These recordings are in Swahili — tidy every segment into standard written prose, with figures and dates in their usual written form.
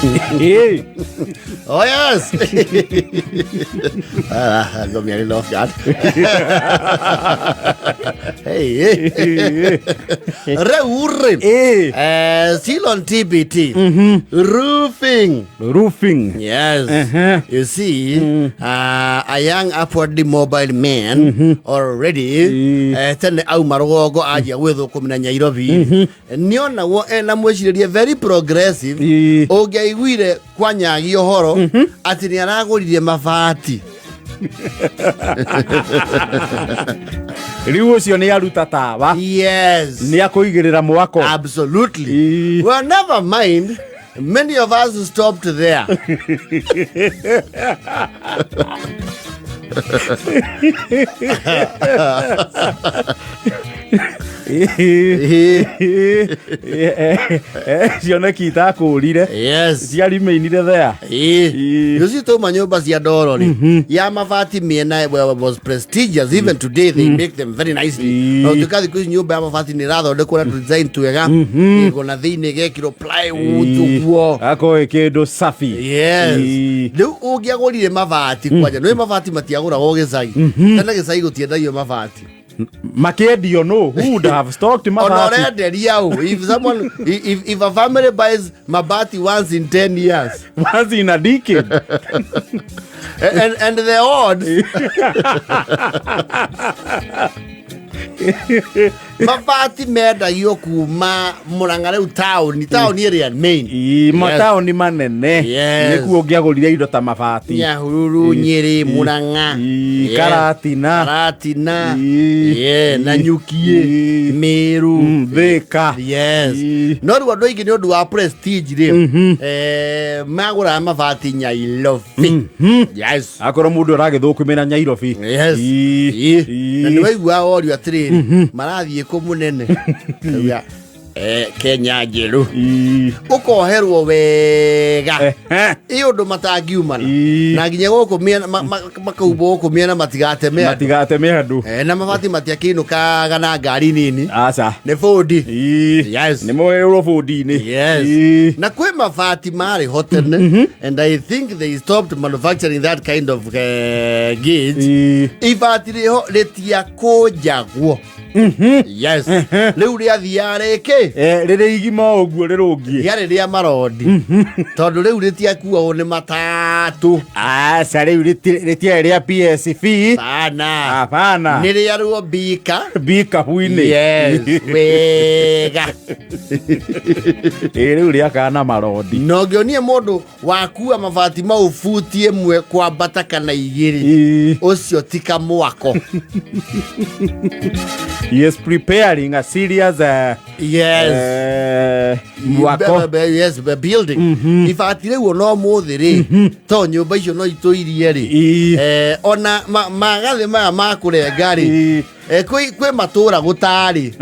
Oh yes. I got me a little off guard. Hey. Reurin. Still on TBT. Roofing. Yes. You see, a young upwardly mobile man already. Tene au marogo aja weather kumina Nairobi. Niona wo ena mweshiri very progressive. Ogeiguire kwanyagi uhoro ati ni araguririe mabati. Riu ucio ni aruta tawa. Yes. Ni akuigirira mwako. Absolutely. Well, never mind. Many of us stopped there. Siona kita kurire. Yes. Siari meinire there. You see to manyumba cia ndoro ni. Ya mabati miena was prestigious. Even today they make them very nicely. No tukathi kuzi nyumba ya mabati ni rathondekwo na design twega. Iko na thini gekiro plywood guo. Ako ekedo safi. Yes. Riu ungiagurire mabati kwanja. No mabati matiaguragwo gicagi. Kana gicagi gutiendagio mabati. Makedio no, who would have stocked mabati? If a family buys mabati once in 10 years, once in a decade, and the odds, mabati meda yokuma murangare town area main. Town ni manene. Niku ungiagurire indo ta mabati. Nyahururu, Nyeri, Muranga, Karatina. Na Nyukie, Meeru, Thika. Yes. No ru andu aingi ni undu wa prestige ri. Magura mabati Nyairobi. Yes. Akoro mundu aragithukumira Nyairobi. Yes. Na ni waigua orio atiri marathie ku munene. Kenya njeru. Ukoherwo wega. Iundu matangiumana. Na nginya guku miena makaubo guku miena matigate andu. Na mabati matiakinukaga na ngari nini. Aca. Ni Ford. Yes. Ni moero Ford ni. Yes. Na kwe mabati mari hotene. And I think they stopped manufacturing that kind of gauge. Ibati riho letia kojagwo. Yes. Leu ria thiareke. Riri igima oguo rirungie. Yare ria marodi. Tondu reu ritia kuo ni matatu. Reu ritia ria PSV. Hapana. Ni ria ruo bika huine. Yes. Wega. Reu ria kana marodi. No ngionie mundu wakua mabati mau futi emwe kwambata kana igiri. Ucio tika mwako. He is preparing a serious building. Ifatire wo no muthiri to nyumba icio no ituirie ri ona magathe maya makurenga ri kwe matura gutari.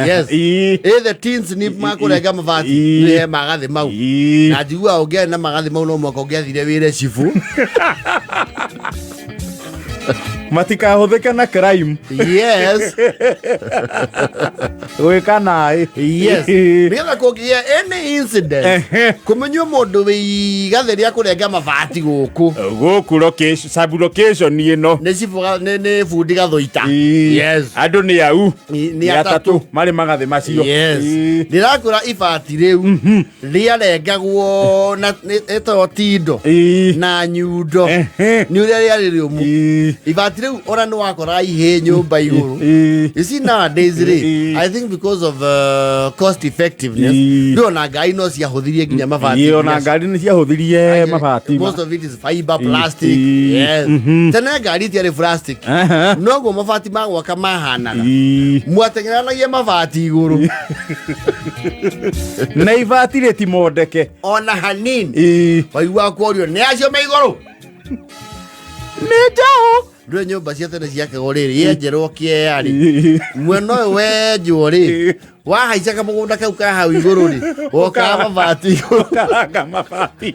Yes. The teens ni makurenga mabati ni magathe mau na njigua ungia na magathe mau no mwako ungiathire wire cifu. Matika hotheka na crime. Yes. Wekana. Yes. Bila kugia any incident. Kumenyo mundu wi gatheria kurenga mabati guku. Guku location, sub location ni no. Ne sifuga ne fundi gathoita. Yes. Andu ni au. Ni atatu. Mari magathe macio. Yes. Ndirakura ibati riu. Ria rengagwo na eto tindo. Na nyundo. Ni uria ria mu. Ibati riu ora no wakora ihe nyumba iguru. You see nowadays I think because of cost effectiveness ndio na ngai no cia huthirie nginya mabati. Iyo na ngari ni cia huthirie mabati. Most of it is fiber plastic. Yes. Tene ngari tiare plastic. No go mabati magwa kama hanaga. Mwatengeranagia mabati iguru. Na ibati reti modeke. Ona hanini. Waigua kworio ni acio me iguru. Nejao. Ndwe nyumba cia tene cia kigoriri yenjerwo kiari mweno wenjwo ri wahaica kamugunda kau ka hau iguru ri woka mabati woka mabati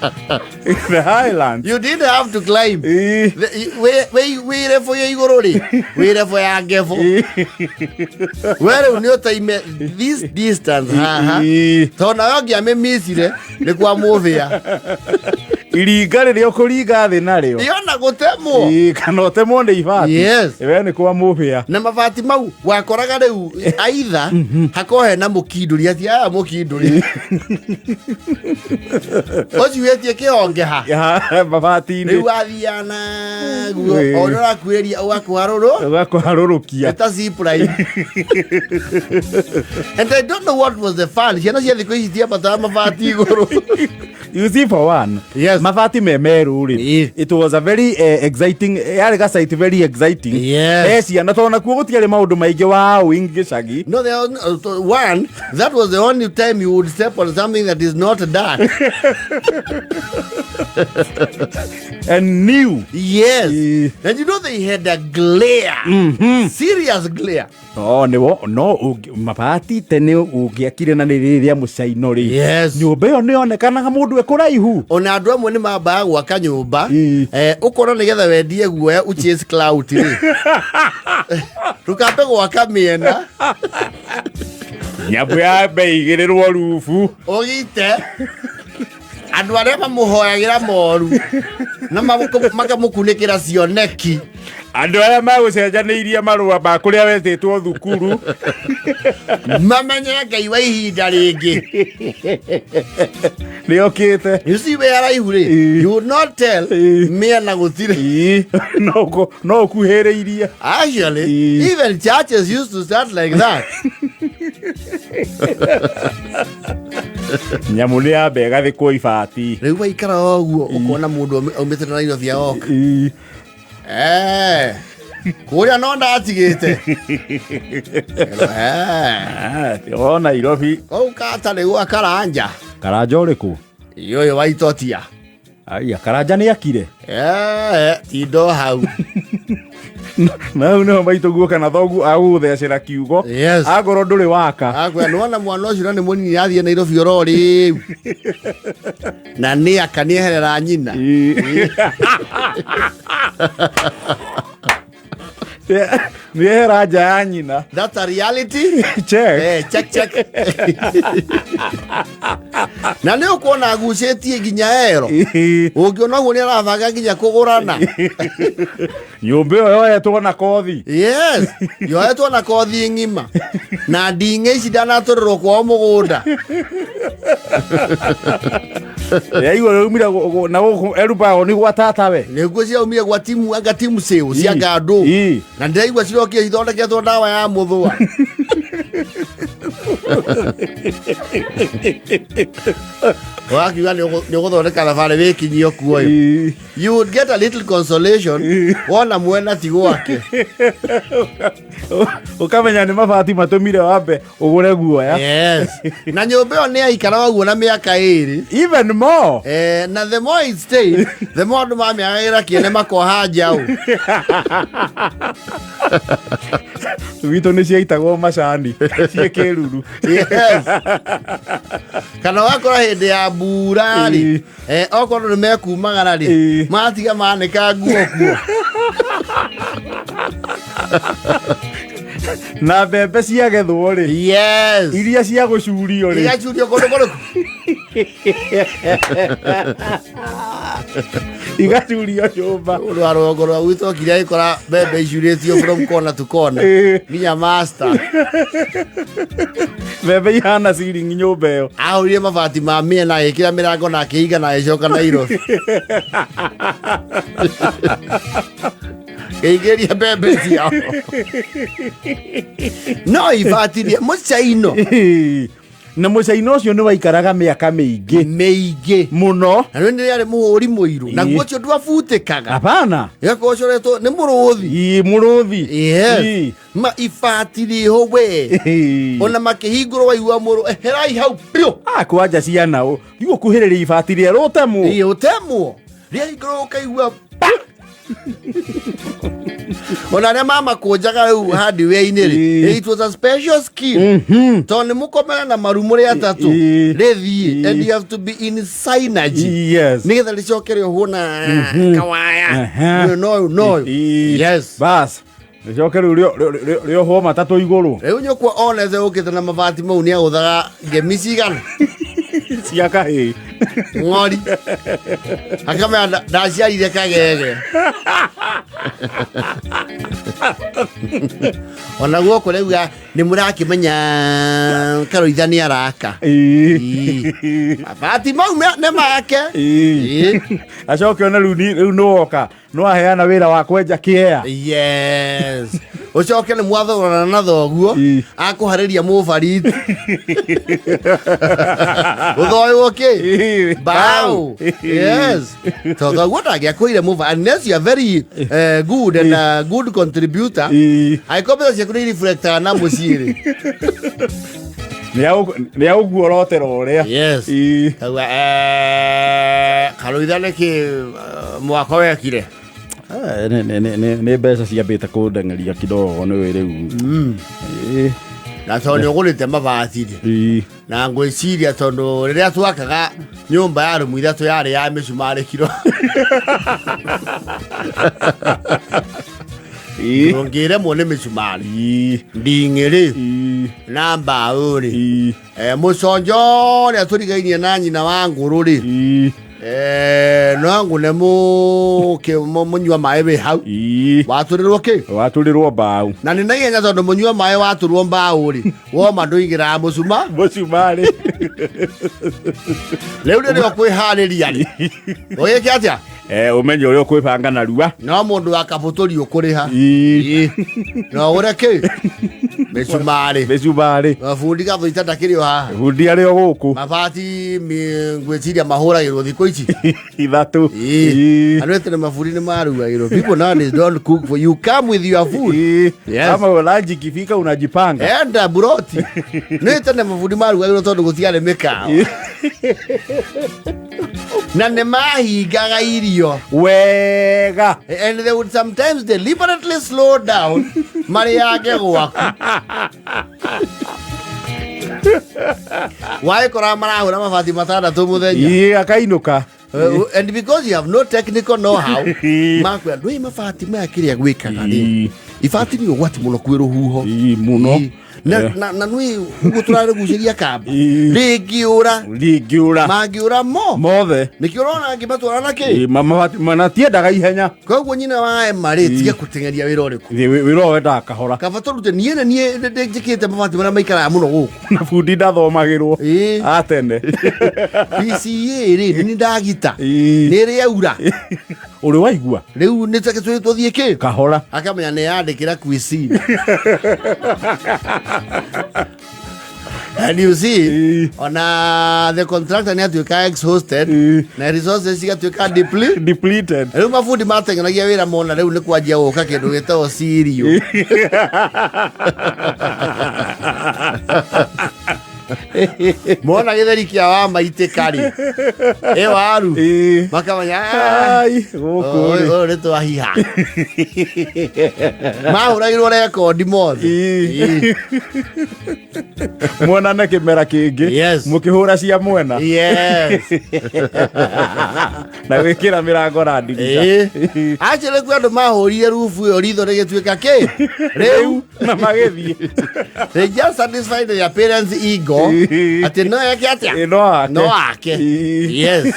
The Highlands. You didn't have to climb. Wait for your igorori. Wait for your geffo. Where you time this distance. So now you me misire. Ne kwa movia. Iriga rĩrĩa ũkũringa thĩ narĩo. Ndiona gũtemwo. Kana ũtemwo nĩ ibati. Yes. Ewe nĩ kwa mũhĩa. Na mabati mau wakoraga rĩu aitha hakohe na mũkindũri ati aya mũkindũri. Ojuetie kĩonge ha. Mabati-inĩ. Rĩu athiana guo. Ona rakwĩria ũgakũharũrũkia. Eta zipline. And I don't know what was the fun. Ciana cia thikũ ici tiambataga mabati igũrũ. You see, for one, yes, mabati meeru ri. It was a very exciting, yarega site very exciting. Yes. Na tona kuo gutiare maundu maingi wa wingi shagi. No, there was one. That was the only time you would step on something that is not dark. And new. Yes. And you know they had a glare. Serious glare. Oh, no, mabati tene ugiakire na niria mucaino ri. Yes. Nyumba yo ni onekanaga mundu ekuraihu. Ona andu amwe ni mamba gwaka nyumba. Ukora nigetha wendie guoya u chase cloud ri. Tukape gwaka miena. Nyabu ya beigirirwo rufu. Ogite. Andu aria mamuhoyagira moru. Na makamukunikira cioneki. Andu aya magucenjanĩirie marũa ma kũrĩa wetĩtwo thukuru mamenye Ngai wa ihinda rĩngĩ nĩokĩte. You see where araihu rĩ, you would not tell mĩena gũtirĩ. No ũkuhĩrĩirie. Actually, even churches used to start like that. Nyamu nĩ yambe ĩgathĩkwo ibati. Rĩu waikara ũguo ũkona mũndũ aumĩte na Nairobi agoka. Kuria no ndatigite. O Nairobi. Kou kata nĩguo akaranja. Karanja ũrĩkũ? Yoyo waitotia. Aya, karanja nĩ akire. Tindo hau. Nau nĩho maitũ guoka na thogu agũthecera kiugo. Yes. Agorwo ndũrĩ waka. Agwe nona mwana ũcio nĩ mũnini athiĩ Nairobi oro rĩu. Na nĩ akanieherera nyina. Nĩehera nja ya nyina. That's a reality. Check. Check. Na nĩ ũkuona agucĩtie nginya ero. Ũngĩona ũguo nĩ arabanga nginya kũgũrana. Nyũmba ĩyo yoetwo na kothi. Yes. Yoetwo na kothi ng'ima. Na nding'e ici ndanatũrĩrwo kwao mũgũnda. Yaigua raumira na erubago ni gwa tata we. Nĩguo ciaumire gwa timu anga timu sale cia ngandũ. Na ndĩraigua cirokire ithondeketwo ndawa ya mũthũa. Wakiuga nĩ ũgũthondeka thabarĩ wĩkinyio kuoyo. You would get a little consolation wona mwena ti gwake. Ukamenya nĩ mabati matũmire wambe ũgũre guoya. Yes. Na nyũmba ĩyo nĩ yaikara ũguo na mĩaka 2. Even more. Na the more it stayed, the more andũ mamĩagagĩra kĩene makoha njaũ. Witũ nĩ ciaitagwo macani ciĩ kĩruru. Yes. Kana wakora hĩndĩ ya mbura rĩ, okorwo nĩ mekumagara rĩ, matiga manĩka nguo kuo. Na mbembe ciagethwo rĩ. Yes. Iria cia gũcurio rĩ. Igacurio kũndũ kũrĩkũ? Igacurio nyũmba. Ũndũ wa rũgongo rwa gwitũ kĩrĩa gĩkora mbembe icurĩtio from corner to corner. Nginya master. Mbembe ihana ciringi nyũmba ĩyo. Ahũrire mabati ma mĩena agĩkĩra mĩrango na akĩiga na agĩcoka Nairobi. Gĩigĩria mbembe ciao. No ibatirie mũcaino. Na mũcaino ũcio nĩ waikaraga mĩaka mĩingĩ mũno. Na rĩu nĩ arĩ mũhũri mũirũ. Na guo ũcio ndwabutĩkaga. Hapana. Gĩakocoretwo nĩ mũrũthi. Mũrũthi. Yes. Ma ibati rĩho we. Ona makĩhingũrwo waigua mũrũ. Herai hau piũ. Kwanja ciana ũ. Thiũ kuhĩrĩria ibati rĩa rũtemwo. Ũtemwo. Rĩahingũrwo ũkaigua. Ona ne mama kujaga rĩu hardware-inĩ rĩ, it was a special skill. Tondũ mũkomera na marumũrĩ atatu rĩthiĩ, and you have to be in synergy. Yes. Nĩgetha rĩcoke rĩohwo na kawaya. No. Yes. Bas. Rĩcoke rĩohwo matatũ igũrũ. Rĩu nyũkwa onete ũkĩte na mabati mau nĩ agũthaga ngemi cigana. Cia kahĩĩ. Ng'ori. Akamera ndaciarire kagege. Ona guoko rĩuga nĩ mũrakĩmenya Karoitha nĩ araka. Mabati mau nĩ make. Acoke ona rĩu nĩwoka no aheana wĩra wa kwenja kĩea. Yes. Ucoke nĩ mwathorana na thoguo akũharĩria mũbariti. Uthoywo kĩ? Bao. Yes. Thoguo ndangĩakũire mũbariti unless you are very good and a good contributor. Aikobetha ciaku nĩ reflector na mũciĩ. Nĩ aũguo rotero ũrĩa. Yes. Karoitha nĩkĩ mwako wekire? Nĩ mbeca ciambĩte kũndeng'eria kidogo nĩ rĩu. Na tondũ ũgũrĩte mabati na ngwĩciria tondũ rĩrĩa twakaga nyũmba ya rumu ithatũ yarĩ ya mĩcumarĩ kiro. Ngĩremwo nĩ mĩcumarĩ nding'ĩrĩ na mbaũ rĩ, mũconjo ũrĩa tũrigainie na nyina wa ngũrũ rĩ, no ngune mũnyua maĩ wĩ hau watũrĩrwo kĩ? Watũrĩrwo mbaũ. Na nĩ naihenya tondũ mũnyua maĩ watũrwo mbaũ rĩ, woma ndũigĩraga mũcumarĩ. Rĩu rĩrĩa ũkwĩharĩria rĩ, ũgĩke atĩa? Ũmenye ũrĩa ũkwĩbanga narua. No mũndũ wa kabũtũri ũkũrĩha. No ũgũre kĩ? Mĩcumarĩ. Bundi gathũita ndakĩrĩ o haha. Bundi arĩ o gũkũ. Mabati ngwĩciria mahũragĩrwo thikũ ici. Ithatũ. Andũ ete nĩ mabundi nĩ marugagĩrwo. People nowadays don't cook for you. Come with your food. Kama lunch ikifika unajipanga. Enda buroti. Nĩ ete nĩ mabundi marugagĩrwo tondũ gũtiarĩ mĩkawa. Na nĩ mahingaga irio wega, and they would sometimes deliberately slow down marĩ yake gwaku. Waĩkora marahũra mabati matandatũ mũthenya akainuka. And because you have no technical know-how, makwĩra ndũĩ mabati maya kĩrĩa gwĩkaga rĩ, ibati nĩ ũgwati mũno kwĩ rũhuho mũno. Na nĩ ũguo tũrarĩgucĩria kamba rĩngĩũra mangĩũra mothe nĩkĩo ũrona ngĩmatwara na kĩ manatiendaga ihenya. Koguo nyina wa marĩ tiga gũteng'eria wĩra ũrĩkũ. Wĩra ũyũ wendaga kahora. Kaba tũrute niĩ njĩkĩte mabati marĩa maikaraga mũno gũkũ na bundi ndathomagĩrwo atene. PCA rĩ nĩ ndagita nĩ rĩaura ũrĩ waigua rĩu nĩ tũthiĩ kĩ kahora akamenya nĩ yandĩkĩra cuisine. And you see, on the contractor nĩ atuĩka exhausted na resources cigatuĩka depleted. Rĩu mabundi mateng'enagia wĩra mona rĩu nĩ kwanjia gũka kĩndũ gĩtagwo cereal. Mona gĩtheri kĩa wa maitĩka rĩ waru makamenya ũyũ nĩ twahiha. Mahũragĩrwo rekondi mothe mwonane kĩmera kĩngĩ mũkĩhũra cia mwena na gwĩkĩra mĩrango na ndirica. Actually kwĩ andũ mahũrire rubu ĩyo ritho rĩgĩtuĩka kĩ rĩu na magĩthiĩ. They just satisfied their parents' ego atĩ no eke atĩa no ake. Yes.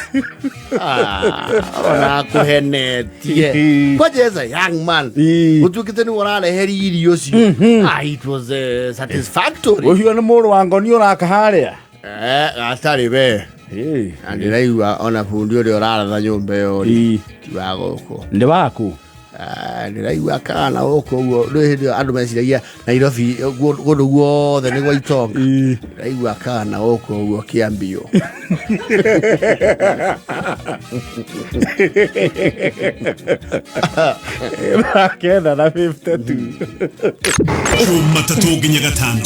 Ona kũhenetie kwaje as a young man ũtuĩkĩte nĩ ũrareheri irio cio. It was satisfactory. Ũcio nĩ mũrũ wa ngoni ũraka harĩa atarĩ we. Na ndĩraigua ona bundi ũrĩa ũraratha nyũmba ĩyo ti wa gũkũ. Nĩ waku? Ndĩraigua kana gũkũ ũguo rĩu hĩndĩ ĩyo andũ meciragia Nairobi kũndũ guothe nĩ gwa itonga. Ndĩraigua kana gũkũ ũguo Kĩambio. Kenda na 52 Kuma tatu nginya gatano.